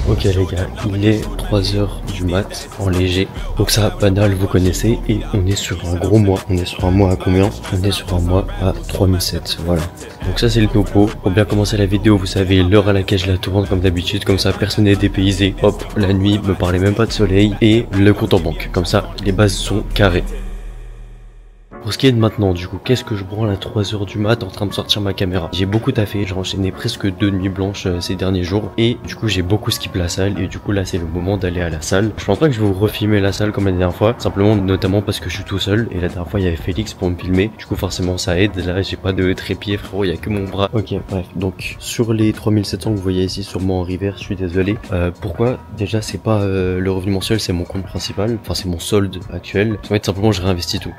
Ok les gars, il est 3h du mat en léger, donc ça banal vous connaissez, et on est sur un gros mois. On est sur un mois à combien? On est sur un mois à 3007, voilà. Donc ça c'est le topo. Pour bien commencer la vidéo, vous savez l'heure à laquelle je la tourne comme d'habitude, comme ça personne n'est dépaysé. Hop, la nuit, me parlez même pas de soleil, et le compte en banque, comme ça les bases sont carrées. Pour ce qui est de maintenant, du coup, qu'est-ce que je branle à 3h du mat en train de sortir ma caméra? J'ai beaucoup taffé, j'ai enchaîné presque 2 nuits blanches ces derniers jours, et du coup j'ai beaucoup skippé la salle, et du coup là c'est le moment d'aller à la salle. Je pense pas que je vais vous refilmer la salle comme la dernière fois, simplement notamment parce que je suis tout seul, et la dernière fois il y avait Félix pour me filmer, du coup forcément ça aide. Là j'ai pas de trépied frérot, il y a que mon bras. Ok bref, donc sur les 3700 que vous voyez ici sûrement en rivière, je suis désolé. Pourquoi? Déjà c'est pas le revenu mensuel, c'est mon compte principal, enfin c'est mon solde actuel. En fait simplement je réinvestis tout,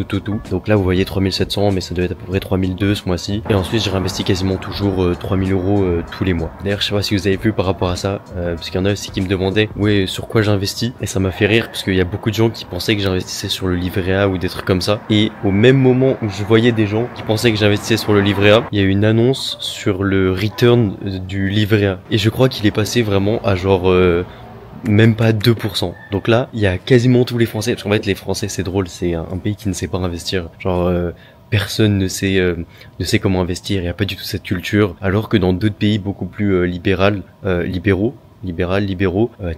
tout. Donc là vous voyez 3700, mais ça doit être à peu près 3200 ce mois-ci. Et ensuite j'ai réinvesti quasiment toujours 3000 euros tous les mois. D'ailleurs je sais pas si vous avez vu par rapport à ça, parce qu'il y en a aussi qui me demandaient ouais sur quoi j'investis, et ça m'a fait rire parce qu'il y a beaucoup de gens qui pensaient que j'investissais sur le livret A ou des trucs comme ça. Et au même moment où je voyais des gens qui pensaient que j'investissais sur le livret A, il y a eu une annonce sur le return du livret A, et je crois qu'il est passé vraiment à genre même pas 2%. Donc là, il y a quasiment tous les Français, parce qu'en fait les Français c'est drôle, c'est un pays qui ne sait pas investir. Genre personne ne sait comment investir, il n'y a pas du tout cette culture, alors que dans d'autres pays beaucoup plus libéraux,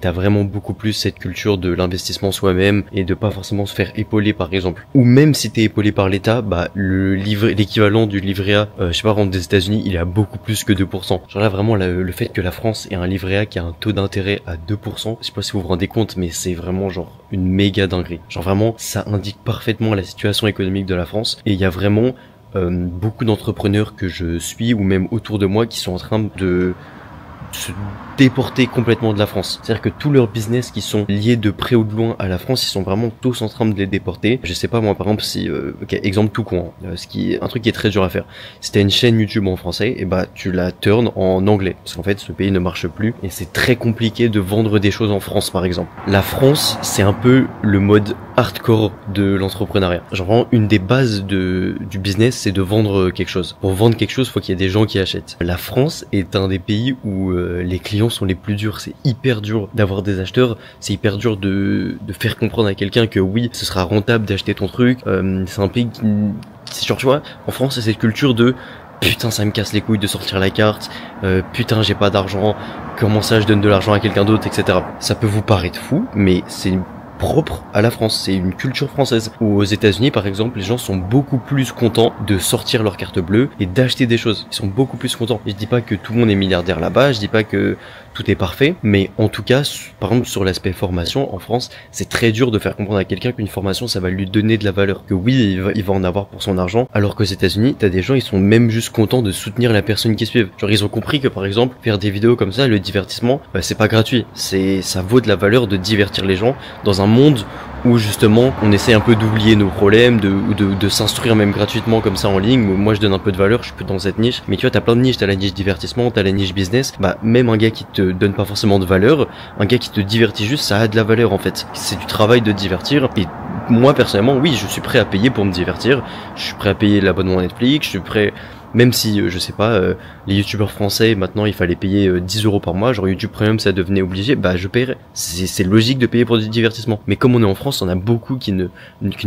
t'as vraiment beaucoup plus cette culture de l'investissement soi-même et de pas forcément se faire épauler par exemple. Ou même si t'es épaulé par l'État, bah l'équivalent du livret A, je sais pas, rentre des États-Unis, il est à beaucoup plus que 2%. Genre là vraiment le fait que la France ait un livret A qui a un taux d'intérêt à 2%, je sais pas si vous vous rendez compte, mais c'est vraiment genre une méga dinguerie. Genre vraiment ça indique parfaitement la situation économique de la France, et il y a vraiment beaucoup d'entrepreneurs que je suis ou même autour de moi qui sont en train de se déporter complètement de la France. C'est-à-dire que tous leurs business qui sont liés de près ou de loin à la France, ils sont vraiment tous en train de les déporter. Je sais pas moi par exemple si ok, exemple tout con, un truc qui est très dur à faire. Si t'as une chaîne YouTube en français, et bah tu la turns en anglais, parce qu'en fait ce pays ne marche plus et c'est très compliqué de vendre des choses en France par exemple. La France, c'est un peu le mode hardcore de l'entrepreneuriat. Genre vraiment une des bases du business, c'est de vendre quelque chose. Pour vendre quelque chose, faut qu'il y ait des gens qui achètent. La France est un des pays où les clients sont les plus durs. C'est hyper dur d'avoir des acheteurs, c'est hyper dur de faire comprendre à quelqu'un que oui, ce sera rentable d'acheter ton truc. C'est un pays qui genre tu vois, en France c'est cette culture de putain ça me casse les couilles de sortir la carte, putain j'ai pas d'argent, comment ça je donne de l'argent à quelqu'un d'autre, etc. Ça peut vous paraître fou, mais c'est propre à la France, c'est une culture française. Ou aux États-Unis par exemple, les gens sont beaucoup plus contents de sortir leur carte bleue et d'acheter des choses. Ils sont beaucoup plus contents. Et je dis pas que tout le monde est milliardaire là-bas, je dis pas que tout est parfait, mais en tout cas, par exemple sur l'aspect formation en France, c'est très dur de faire comprendre à quelqu'un qu'une formation ça va lui donner de la valeur, que oui il va en avoir pour son argent, alors qu'aux États-Unis t'as des gens ils sont même juste contents de soutenir la personne qui suivent. Genre ils ont compris que par exemple faire des vidéos comme ça, le divertissement, c'est pas gratuit, ça vaut de la valeur de divertir les gens dans un monde où justement on essaie un peu d'oublier nos problèmes, de s'instruire même gratuitement comme ça en ligne. Moi je donne un peu de valeur, je suis dans cette niche, mais tu vois t'as plein de niches, t'as la niche divertissement, t'as la niche business, bah même un gars qui te donne pas forcément de valeur, un gars qui te divertit juste, ça a de la valeur en fait. C'est du travail de divertir, et moi personnellement oui je suis prêt à payer pour me divertir, je suis prêt à payer l'abonnement Netflix, je suis prêt. Même si, je sais pas, les youtubeurs français, maintenant il fallait payer 10 euros par mois, genre YouTube Premium ça devenait obligé, bah je paierais. C'est logique de payer pour du divertissement. Mais comme on est en France, on a beaucoup qui ne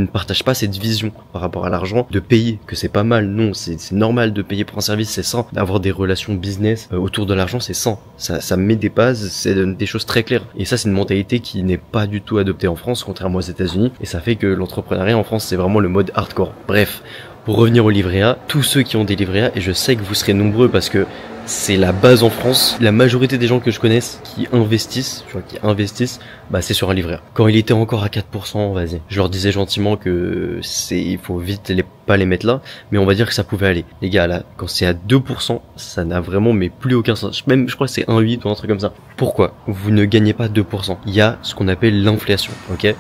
partagent pas cette vision par rapport à l'argent, de payer, que c'est pas mal. Non, c'est normal de payer pour un service, c'est sain. D'avoir des relations business autour de l'argent, c'est sain. Ça met des bases, c'est des choses très claires. Et ça, c'est une mentalité qui n'est pas du tout adoptée en France, contrairement aux États-Unis. Et ça fait que l'entrepreneuriat en France, c'est vraiment le mode hardcore. Bref. Pour revenir au livret A, tous ceux qui ont des livrets A, et je sais que vous serez nombreux parce que c'est la base en France, la majorité des gens que je connaisse qui investissent, bah c'est sur un livret A. Quand il était encore à 4%, vas-y, je leur disais gentiment que il faut vite pas les mettre là, mais on va dire que ça pouvait aller. Les gars, là, quand c'est à 2%, ça n'a vraiment mais plus aucun sens. Même, je crois que c'est 1,8 ou un truc comme ça. Pourquoi vous ne gagnez pas 2%? Il y a ce qu'on appelle l'inflation, ok?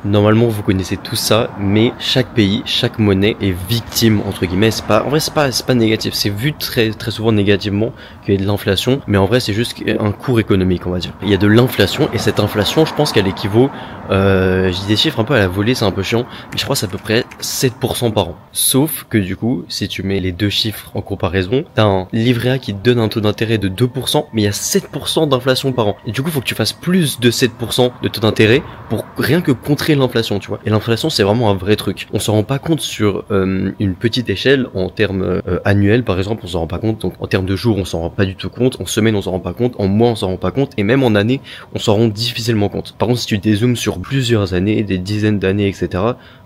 Normalement, vous connaissez tout ça, mais chaque pays, chaque monnaie est victime, entre guillemets. C'est pas, en vrai, c'est pas négatif. C'est vu très souvent négativement qu'il y ait de l'inflation, mais en vrai, c'est juste un cours économique, on va dire. Il y a de l'inflation, et cette inflation, je pense qu'elle équivaut, je dis des chiffres un peu à la volée, c'est un peu chiant, mais je crois que c'est à peu près 7% par an. Sauf que du coup, si tu mets les deux chiffres en comparaison, t'as un livret A qui te donne un taux d'intérêt de 2%, mais il y a 7% d'inflation par an. Et du coup, il faut que tu fasses plus de 7% de taux d'intérêt pour rien que contrer l'inflation, tu vois. Et l'inflation, c'est vraiment un vrai truc. On s'en rend pas compte sur une petite échelle, en termes annuels, par exemple, on s'en rend pas compte. Donc, en termes de jours, on s'en rend pas du tout compte. En semaine, on s'en rend pas compte. En mois, on s'en rend pas compte. Et même en année, on s'en rend difficilement compte. Par contre, si tu dézoomes sur plusieurs années, des dizaines d'années, etc.,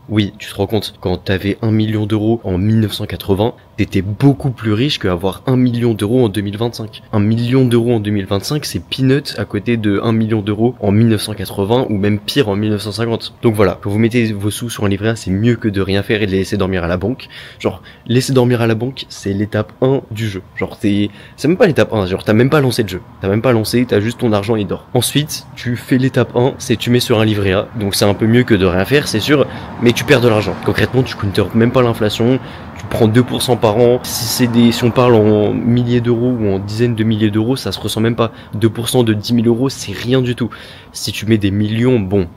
oui, tu te rends compte, quand t'avais 1 million d'euros en 1980, t'étais beaucoup plus riche qu'avoir 1 million d'euros en 2025. 1 million d'euros en 2025, c'est peanuts à côté de 1 million d'euros en 1980 ou même pire en 1950. Donc voilà, quand vous mettez vos sous sur un livret A, c'est mieux que de rien faire et de les laisser dormir à la banque. Genre, laisser dormir à la banque, c'est l'étape 1 du jeu. Genre, c'est même pas l'étape 1, genre t'as même pas lancé le jeu. T'as même pas lancé, t'as juste ton argent, il dort. Ensuite, tu fais l'étape 1, c'est tu mets sur un livret A. Donc c'est un peu mieux que de rien faire, c'est sûr, mais tu perds de l'argent. Concrètement, tu comptes même pas l'inflation, tu prends 2% par an. Si on parle en milliers d'euros ou en dizaines de milliers d'euros, ça se ressent même pas. 2% de 10 000 euros, c'est rien du tout. Si tu mets des millions, bon,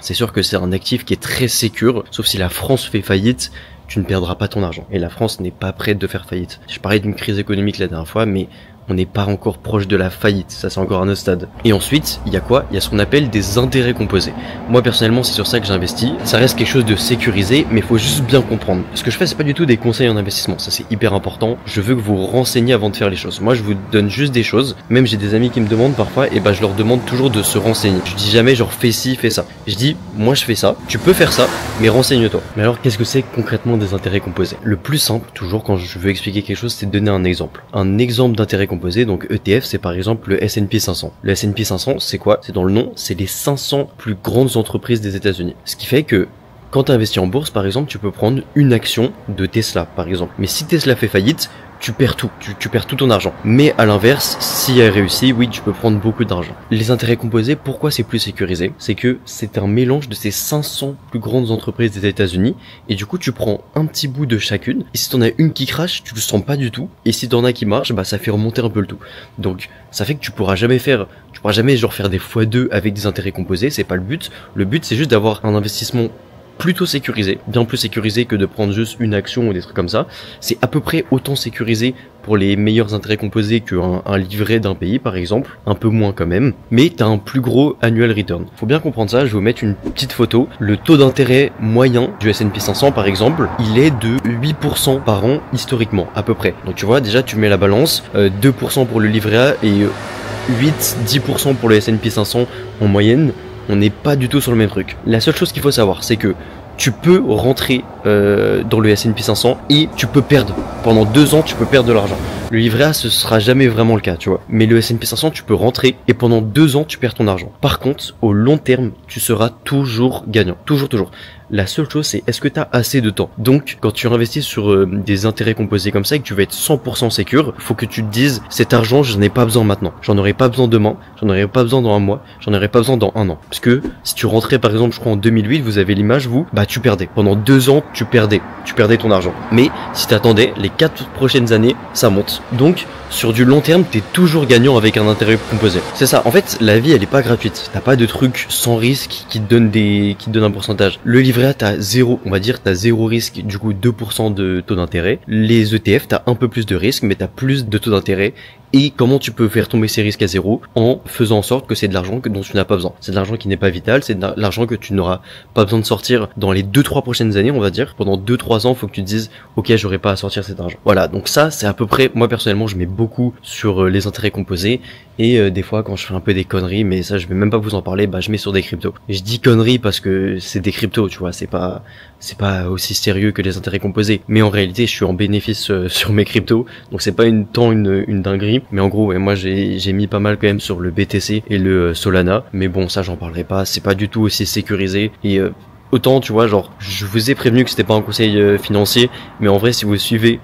c'est sûr que c'est un actif qui est très sécure, sauf si la France fait faillite, tu ne perdras pas ton argent. Et la France n'est pas prête de faire faillite. Je parlais d'une crise économique la dernière fois, mais on n'est pas encore proche de la faillite, ça c'est encore un autre stade. Et ensuite, il y a quoi? Il y a ce qu'on appelle des intérêts composés. Moi personnellement, c'est sur ça que j'investis. Ça reste quelque chose de sécurisé, mais il faut juste bien comprendre. Ce que je fais, c'est pas du tout des conseils en investissement, ça c'est hyper important. Je veux que vous renseignez avant de faire les choses. Moi, je vous donne juste des choses. Même j'ai des amis qui me demandent parfois, et je leur demande toujours de se renseigner. Je dis jamais genre fais ci, fais ça. Je dis, moi je fais ça, tu peux faire ça, mais renseigne-toi. Mais alors, qu'est-ce que c'est concrètement des intérêts composés? Le plus simple, toujours quand je veux expliquer quelque chose, c'est de donner un exemple. Un exemple d'intérêt composé. Donc ETF, c'est par exemple le S&P 500. Le S&P 500, c'est quoi? C'est dans le nom, c'est les 500 plus grandes entreprises des États-Unis. Ce qui fait que quand tu investis en bourse, par exemple, tu peux prendre une action de Tesla, par exemple. Mais si Tesla fait faillite, tu perds tout, tu perds tout ton argent. Mais à l'inverse, si elle réussit, oui, tu peux prendre beaucoup d'argent. Les intérêts composés, pourquoi c'est plus sécurisé? C'est que c'est un mélange de ces 500 plus grandes entreprises des États-Unis, et du coup, tu prends un petit bout de chacune, et si t'en as une qui crache, tu le sens pas du tout, et si t'en as qui marche, ça fait remonter un peu le tout. Donc, ça fait que tu pourras jamais genre faire des x2 avec des intérêts composés, c'est pas le but. Le but, c'est juste d'avoir un investissement plutôt sécurisé, bien plus sécurisé que de prendre juste une action ou des trucs comme ça. C'est à peu près autant sécurisé pour les meilleurs intérêts composés qu'un livret d'un pays par exemple, un peu moins quand même, mais t'as un plus gros annual return. Faut bien comprendre ça, je vais vous mettre une petite photo. Le taux d'intérêt moyen du S&P 500 par exemple, il est de 8% par an historiquement, à peu près. Donc tu vois, déjà tu mets la balance, 2% pour le livret A et 8-10% pour le S&P 500 en moyenne. On n'est pas du tout sur le même truc. La seule chose qu'il faut savoir, c'est que tu peux rentrer dans le S&P 500 et tu peux perdre. Pendant 2 ans, tu peux perdre de l'argent. Le livret A, ce sera jamais vraiment le cas, tu vois. Mais le S&P 500, tu peux rentrer et pendant 2 ans, tu perds ton argent. Par contre, au long terme, tu seras toujours gagnant. Toujours, toujours. La seule chose, c'est est-ce que tu as assez de temps? Donc, quand tu investis sur des intérêts composés comme ça et que tu vas être 100% sécure, faut que tu te dises, cet argent, je n'en ai pas besoin maintenant. J'en aurai pas besoin demain, j'en aurai pas besoin dans un mois, j'en aurai pas besoin dans 1 an. Parce que si tu rentrais, par exemple, je crois en 2008, vous avez l'image, vous, tu perdais. Pendant 2 ans, tu perdais ton argent. Mais si t'attendais, les 4 prochaines années, ça monte. Donc, sur du long terme, t'es toujours gagnant avec un intérêt composé. C'est ça. En fait, la vie, elle est pas gratuite. T'as pas de truc sans risque qui te donne un pourcentage. Le livret A, t'as zéro risque, du coup 2% de taux d'intérêt. Les ETF, t'as un peu plus de risque, mais t'as plus de taux d'intérêt. Et comment tu peux faire tomber ces risques à zéro? En faisant en sorte que c'est de l'argent dont tu n'as pas besoin. C'est de l'argent qui n'est pas vital, c'est de l'argent que tu n'auras pas besoin de sortir dans les 2-3 prochaines années, on va dire. Pendant 2-3 ans, faut que tu te dises, ok, j'aurai pas à sortir cet argent. Voilà, donc ça, c'est à peu près, moi personnellement, je mets beaucoup sur les intérêts composés. Et des fois, quand je fais un peu des conneries, mais ça, je vais même pas vous en parler, je mets sur des cryptos. Et je dis conneries parce que c'est des cryptos, tu vois, c'est pas aussi sérieux que les intérêts composés. Mais en réalité, je suis en bénéfice sur mes cryptos, donc c'est pas une dinguerie. Mais en gros, moi j'ai mis pas mal quand même sur le BTC et le Solana. Mais bon, ça j'en parlerai pas, c'est pas du tout aussi sécurisé. Et autant, tu vois, genre, je vous ai prévenu que c'était pas un conseil financier, mais en vrai, si vous suivez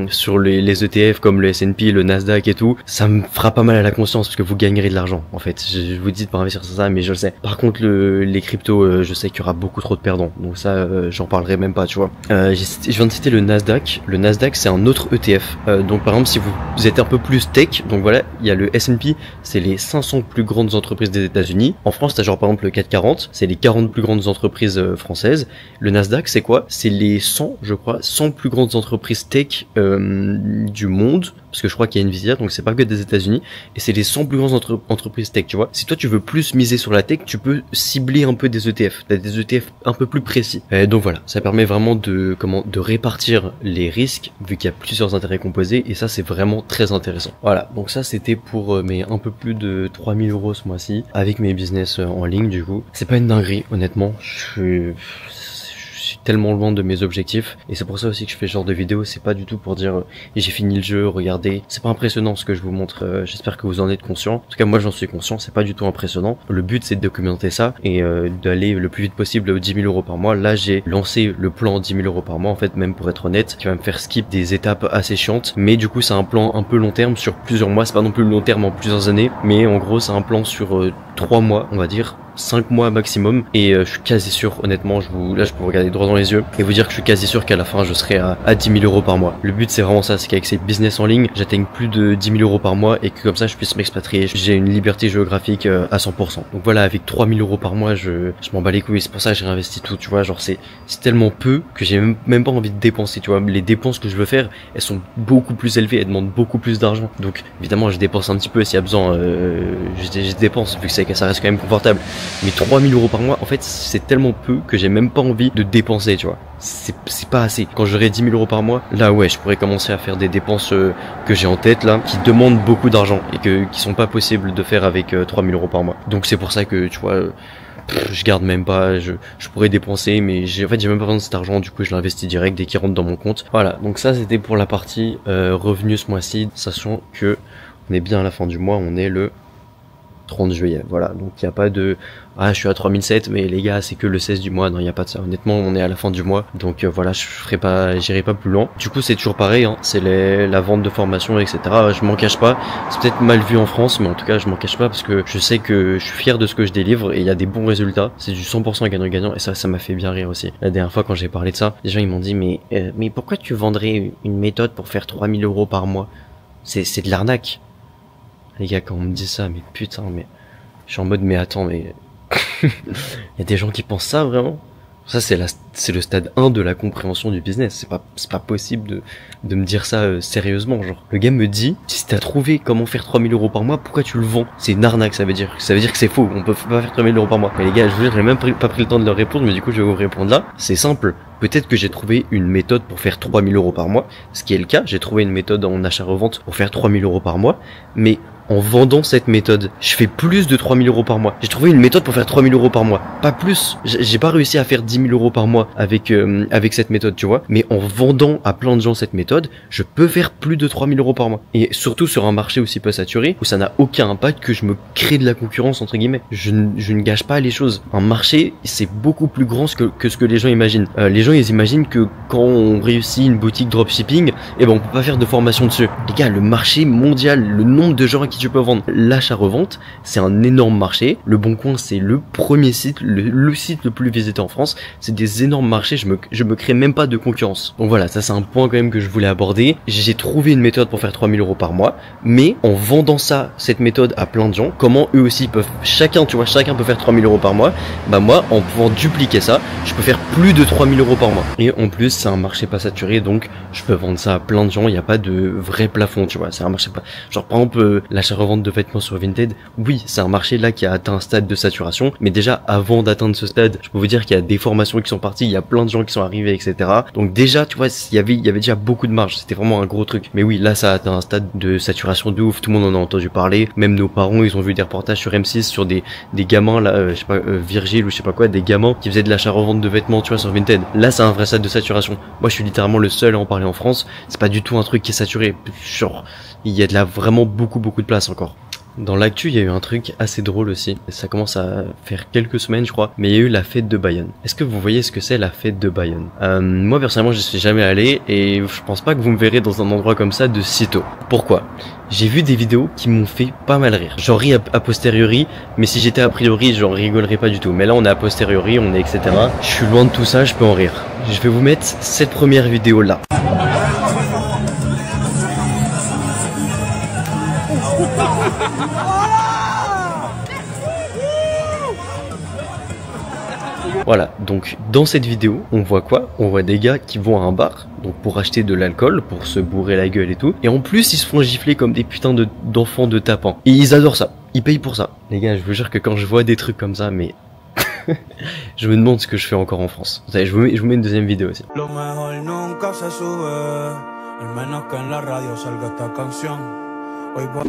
sur les ETF comme le S&P, le Nasdaq et tout, ça me fera pas mal à la conscience parce que vous gagnerez de l'argent en fait. Je vous dis de pas investir sur ça, mais je le sais. Par contre les cryptos, je sais qu'il y aura beaucoup trop de perdants, donc ça j'en parlerai même pas, tu vois. Je viens de citer le Nasdaq. Le Nasdaq c'est un autre ETF. Donc par exemple si vous êtes un peu plus tech, donc voilà, il y a le S&P, c'est les 500 plus grandes entreprises des États-Unis. En France t'as genre par exemple le CAC 40, c'est les 40 plus grandes entreprises françaises. Le Nasdaq c'est quoi? C'est les 100, je crois, 100 plus grandes entreprises tech du monde, parce que je crois qu'il y a Nvidia, donc c'est pas que des États-Unis, et c'est les 100 plus grandes entreprises tech, tu vois. Si toi tu veux plus miser sur la tech, tu peux cibler un peu des ETF, t'as des ETF un peu plus précis. Et donc voilà, ça permet vraiment de répartir les risques vu qu'il y a plusieurs intérêts composés, et ça c'est vraiment très intéressant. Voilà, donc ça c'était pour mes un peu plus de 3000 € ce mois-ci avec mes business en ligne. Du coup c'est pas une dinguerie honnêtement, je suis tellement loin de mes objectifs, et c'est pour ça aussi que je fais ce genre de vidéo. C'est pas du tout pour dire j'ai fini le jeu, regardez, c'est pas impressionnant ce que je vous montre. J'espère que vous en êtes conscient. En tout cas moi j'en suis conscient, c'est pas du tout impressionnant. Le but c'est de documenter ça et d'aller le plus vite possible aux 10 000 € par mois. Là j'ai lancé le plan 10 000 € par mois en fait, même pour être honnête, qui va me faire skip des étapes assez chiantes, mais du coup c'est un plan un peu long terme sur plusieurs mois. C'est pas non plus le long terme en plusieurs années, mais en gros c'est un plan sur 3 mois on va dire, 5 mois maximum, et je suis quasi sûr, honnêtement, là je peux vous regarder droit dans les yeux et vous dire que je suis quasi sûr qu'à la fin je serai à 10 000 € par mois. Le but c'est vraiment ça, c'est qu'avec ces business en ligne j'atteigne plus de 10 000 € par mois et que comme ça je puisse m'expatrier, j'ai une liberté géographique à 100%. Donc voilà, avec 3 000 € par mois je m'en bats les couilles, c'est pour ça que j'ai réinvesti tout, tu vois. Genre c'est tellement peu que j'ai même pas envie de dépenser, tu vois. Les dépenses que je veux faire, elles sont beaucoup plus élevées, elles demandent beaucoup plus d'argent, donc évidemment je dépense un petit peu s'il y a besoin, je dépense vu que ça reste quand même confortable. Mais 3 000 € par mois, en fait, c'est tellement peu que j'ai même pas envie de dépenser, tu vois. C'est pas assez. Quand j'aurai 10 000 € par mois, là ouais, je pourrais commencer à faire des dépenses que j'ai en tête là, qui demandent beaucoup d'argent et qui sont pas possibles de faire avec 3 000 € par mois. Donc c'est pour ça que, tu vois, je garde même pas, je pourrais dépenser, mais en fait j'ai même pas besoin de cet argent, du coup je l'investis direct dès qu'il rentre dans mon compte. Voilà, donc ça c'était pour la partie revenus ce mois-ci, sachant que on est bien à la fin du mois, on est le 30 juillet, voilà, donc il n'y a pas de je suis à 3007 mais les gars c'est que le 16 du mois, non, il n'y a pas de ça, honnêtement on est à la fin du mois, donc voilà, j'irai pas plus loin. Du coup c'est toujours pareil, hein, c'est la vente de formation, etc. Je m'en cache pas, c'est peut-être mal vu en France, mais en tout cas je m'en cache pas parce que je sais que je suis fier de ce que je délivre et il y a des bons résultats, c'est du 100% gagnant-gagnant, et ça m'a fait bien rire aussi. La dernière fois quand j'ai parlé de ça, les gens ils m'ont dit mais pourquoi tu vendrais une méthode pour faire 3 000 € par mois? C'est de l'arnaque. Les gars, quand on me dit ça, mais putain, mais je suis en mode mais attends, mais il y a des gens qui pensent ça vraiment? Ça c'est le stade 1 de la compréhension du business. C'est pas possible de me dire ça sérieusement. Genre le gars me dit si t'as trouvé comment faire 3 000 € par mois, pourquoi tu le vends? C'est une arnaque, ça veut dire que c'est faux, on peut pas faire 3 000 € par mois. Mais les gars, je vous jure, j'ai même pas pris le temps de leur répondre, mais du coup je vais vous répondre là. C'est simple, peut-être que j'ai trouvé une méthode pour faire 3 000 € par mois, ce qui est le cas. J'ai trouvé une méthode en achat-revente pour faire 3 000 € par mois, mais en vendant cette méthode, je fais plus de 3 000 € par mois. J'ai trouvé une méthode pour faire 3 000 € par mois, pas plus. J'ai pas réussi à faire 10 000 € par mois avec cette méthode, tu vois. Mais en vendant à plein de gens cette méthode, je peux faire plus de 3 000 € par mois. Et surtout sur un marché aussi peu saturé, où ça n'a aucun impact que je me crée de la concurrence entre guillemets. Je ne gâche pas les choses. Un marché, c'est beaucoup plus grand que ce que les gens imaginent. Les gens ils imaginent que quand on réussit une boutique dropshipping, on peut pas faire de formation dessus. Les gars, le marché mondial, le nombre de gens qui tu peux vendre, l'achat-revente, c'est un énorme marché. Le Bon Coin, c'est le premier site, le site le plus visité en France. C'est des énormes marchés, je me crée même pas de concurrence. Donc voilà, ça c'est un point quand même que je voulais aborder. J'ai trouvé une méthode pour faire 3 000 € par mois, mais en vendant cette méthode à plein de gens, comment eux aussi peuvent, chacun peut faire 3 000 € par mois, moi, en pouvant dupliquer ça, je peux faire plus de 3 000 € par mois. Et en plus, c'est un marché pas saturé, donc je peux vendre ça à plein de gens, il n'y a pas de vrai plafond, tu vois. C'est un marché pas, genre par exemple, l'achat-revente de vêtements sur Vinted, oui, c'est un marché là qui a atteint un stade de saturation, mais déjà avant d'atteindre ce stade, je peux vous dire qu'il y a des formations qui sont parties, il y a plein de gens qui sont arrivés, etc. Donc déjà, tu vois, il y avait déjà beaucoup de marge, c'était vraiment un gros truc. Mais oui, là, ça a atteint un stade de saturation de ouf, tout le monde en a entendu parler, même nos parents, ils ont vu des reportages sur M6 sur des gamins là, je sais pas, Virgile ou je sais pas quoi, des gamins qui faisaient de l'achat-revente de vêtements, tu vois, sur Vinted. Là, c'est un vrai stade de saturation. Moi, je suis littéralement le seul à en parler en France. C'est pas du tout un truc qui est saturé. Genre, il y a vraiment beaucoup de place encore. Dans l'actu, il y a eu un truc assez drôle aussi. Ça commence à faire quelques semaines, je crois. Mais il y a eu la fête de Bayonne. Est-ce que vous voyez ce que c'est la fête de Bayonne? Moi, personnellement, je suis jamais allé et je pense pas que vous me verrez dans un endroit comme ça de sitôt. Pourquoi? J'ai vu des vidéos qui m'ont fait pas mal rire. J'en ris a posteriori, mais si j'étais a priori, j'en rigolerais pas du tout. Mais là, on est a posteriori, on est etc. Je suis loin de tout ça, je peux en rire. Je vais vous mettre cette première vidéo là. Voilà, donc dans cette vidéo, on voit quoi? On voit des gars qui vont à un bar, donc pour acheter de l'alcool, pour se bourrer la gueule et tout. Et en plus, ils se font gifler comme des putains d'enfants de tapants. Et ils adorent ça, ils payent pour ça. Les gars, je vous jure que quand je vois des trucs comme ça, mais... je me demande ce que je fais encore en France. Vous savez, je vous mets une deuxième vidéo aussi.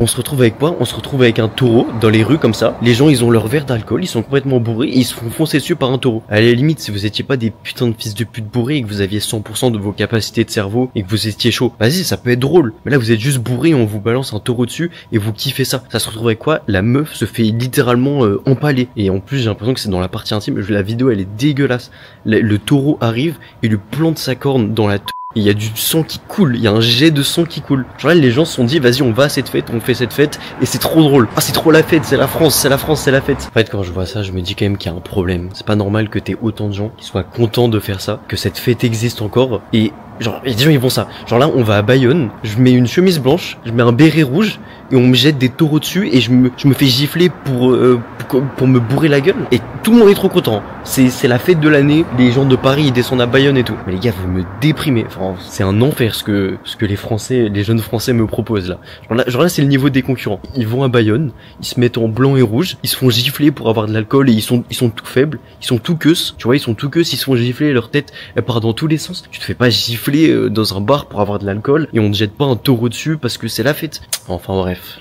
On se retrouve avec quoi? On se retrouve avec un taureau dans les rues comme ça. Les gens, ils ont leur verre d'alcool, ils sont complètement bourrés et ils se font foncer dessus par un taureau. À la limite, si vous étiez pas des putains de fils de pute bourrés et que vous aviez 100% de vos capacités de cerveau et que vous étiez chaud, vas-y, ça peut être drôle. Mais là, vous êtes juste bourré, on vous balance un taureau dessus et vous kiffez ça. Ça se retrouve avec quoi? La meuf se fait littéralement empaler. Et en plus, j'ai l'impression que c'est dans la partie intime. La vidéo, elle est dégueulasse. Le taureau arrive et lui plante sa corne dans la il y a du sang qui coule, il y a un jet de sang qui coule. Genre là, les gens se sont dit, vas-y, on va à cette fête, on fait cette fête, et c'est trop drôle. Ah, c'est trop la fête, c'est la France, c'est la France, c'est la fête. En fait, quand je vois ça, je me dis quand même qu'il y a un problème. C'est pas normal que t'aies autant de gens qui soient contents de faire ça, que cette fête existe encore, et genre, les gens, ils vont ça. Genre là, on va à Bayonne, je mets une chemise blanche, je mets un béret rouge, et on me jette des taureaux dessus, et je me fais gifler pour me bourrer la gueule. Et tout le monde est trop content. C'est la fête de l'année, les gens de Paris, ils descendent à Bayonne et tout. Mais les gars, vous me déprimez. Enfin, c'est un enfer ce que les jeunes Français me proposent là. Genre là, c'est le niveau des concurrents. Ils vont à Bayonne, ils se mettent en blanc et rouge, ils se font gifler pour avoir de l'alcool et ils sont tout faibles, ils sont tout queus. Tu vois, ils sont tout queus, ils se font gifler, leur tête, elle part dans tous les sens. Tu te fais pas gifler dans un bar pour avoir de l'alcool et on te jette pas un taureau dessus parce que c'est la fête. Enfin bref.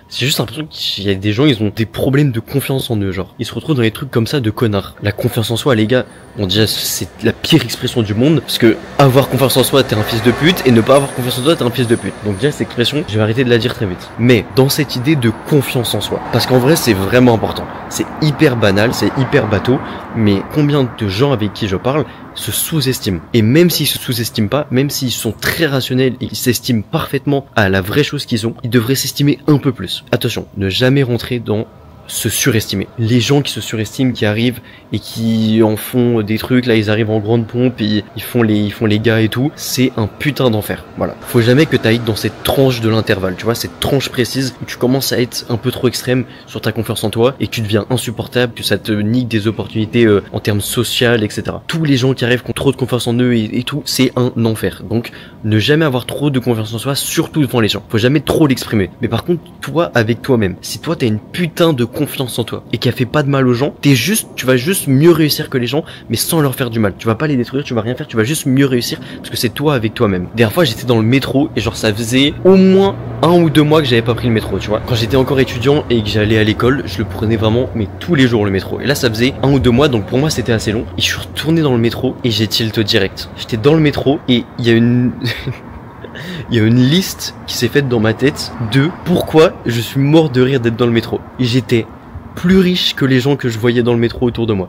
C'est juste l'impression qu'il y a des gens, ils ont des problèmes de confiance en eux, genre. Ils se retrouvent dans des trucs comme ça de connards. La confiance en soi, les gars, bon déjà, c'est la pire expression du monde, parce que avoir confiance en soi, t'es un fils de pute, et ne pas avoir confiance en toi, t'es un fils de pute. Donc déjà, cette expression, je vais arrêter de la dire très vite. Mais, dans cette idée de confiance en soi, parce qu'en vrai, c'est vraiment important. C'est hyper banal, c'est hyper bateau, mais combien de gens avec qui je parle se sous-estiment. Et même s'ils se sous-estiment pas, même s'ils sont très rationnels et qu'ils s'estiment parfaitement à la vraie chose qu'ils ont, ils devraient s'estimer un peu plus. Attention, ne jamais rentrer dans se surestimer. Les gens qui se surestiment, qui arrivent et qui en font des trucs, là ils arrivent en grande pompe et ils font les gars et tout, c'est un putain d'enfer. Voilà. Faut jamais que t'ailles dans cette tranche de l'intervalle, tu vois, cette tranche précise où tu commences à être un peu trop extrême sur ta confiance en toi et que tu deviens insupportable, que ça te nique des opportunités en termes sociaux, etc. Tous les gens qui arrivent qui ont trop de confiance en eux et tout, c'est un enfer. Donc, ne jamais avoir trop de confiance en soi, surtout devant les gens. Faut jamais trop l'exprimer. Mais par contre, toi, avec toi-même, si toi t'as une putain de confiance en toi et qui a fait pas de mal aux gens, tu vas juste mieux réussir que les gens, mais sans leur faire du mal. Tu vas pas les détruire, tu vas rien faire, tu vas juste mieux réussir parce que c'est toi avec toi-même. Dernière fois, j'étais dans le métro et genre ça faisait au moins 1 ou 2 mois que j'avais pas pris le métro, tu vois. Quand j'étais encore étudiant et que j'allais à l'école, je le prenais vraiment, mais tous les jours le métro. Et là, ça faisait 1 ou 2 mois, donc pour moi c'était assez long. Et je suis retourné dans le métro et j'ai tilt direct. J'étais dans le métro et il y a une il y a une liste qui s'est faite dans ma tête de pourquoi je suis mort de rire d'être dans le métro. Et j'étais plus riche que les gens que je voyais dans le métro autour de moi.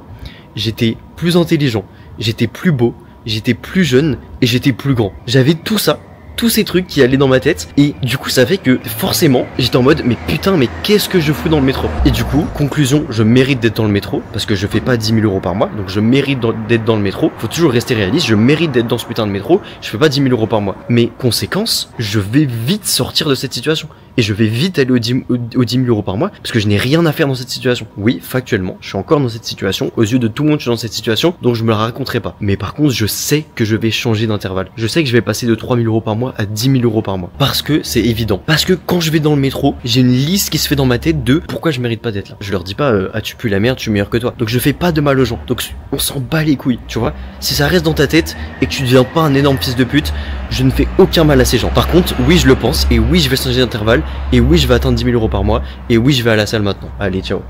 J'étais plus intelligent, j'étais plus beau, j'étais plus jeune et j'étais plus grand. J'avais tout ça, tous ces trucs qui allaient dans ma tête et du coup ça fait que forcément j'étais en mode mais putain mais qu'est-ce que je fous dans le métro. Et du coup conclusion, je mérite d'être dans le métro parce que je fais pas 10 000 euros par mois, donc je mérite d'être dans le métro. Faut toujours rester réaliste, je mérite d'être dans ce putain de métro, je fais pas 10 000 euros par mois, mais conséquence, je vais vite sortir de cette situation et je vais vite aller aux 10 000 euros par mois parce que je n'ai rien à faire dans cette situation. Oui, factuellement, je suis encore dans cette situation, aux yeux de tout le monde je suis dans cette situation, donc je me la raconterai pas. Mais par contre je sais que je vais changer d'intervalle, je sais que je vais passer de 3 000 euros par mois à 10 000 euros par mois. Parce que c'est évident. Parce que quand je vais dans le métro, j'ai une liste qui se fait dans ma tête de pourquoi je mérite pas d'être là. Je leur dis pas ah tu pues la merde, je suis meilleur que toi. Donc je fais pas de mal aux gens. Donc on s'en bat les couilles, tu vois. Si ça reste dans ta tête et que tu deviens pas un énorme fils de pute, je ne fais aucun mal à ces gens. Par contre, oui je le pense et oui je vais changer d'intervalle et oui je vais atteindre 10 000 euros par mois et oui je vais à la salle maintenant. Allez, ciao.